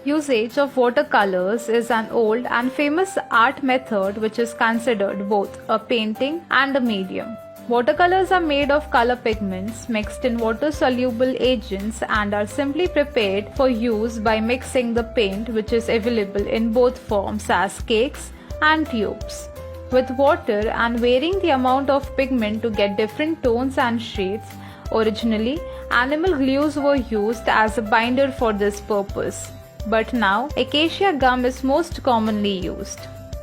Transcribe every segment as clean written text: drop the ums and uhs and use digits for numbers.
Usage of watercolors is an old and famous art method which is considered both a painting and a medium. Watercolors are made of color pigments mixed in water-soluble agents and are simply prepared for use by mixing the paint, which is available in both forms as cakes and tubes, with water and varying the amount of pigment to get different tones and shades. Originally, animal glues were used as a binder for this purpose, but now acacia gum is most commonly used.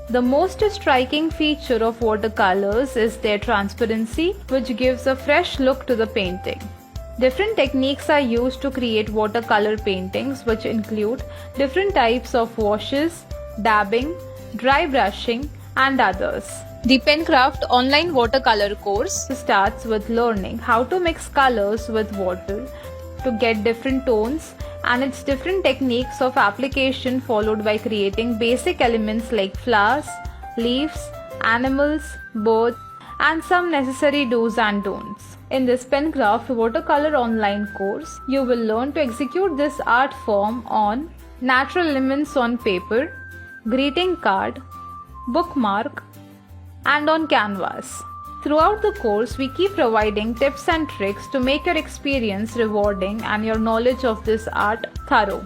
The most striking feature of watercolors is their transparency, which gives a fresh look to the painting. Different techniques are used to create watercolor paintings, which include different types of washes, dabbing, dry brushing, and others. The Penkraft online watercolor course starts with learning how to mix colors with water to get different tones and its different techniques of application, followed by creating basic elements like flowers, leaves, animals, birds, and some necessary do's and don'ts. In this Penkraft watercolor online course, you will learn to execute this art form on natural elements on paper, greeting card, bookmark, and on canvas. Throughout the course, we keep providing tips and tricks to make your experience rewarding and your knowledge of this art thorough.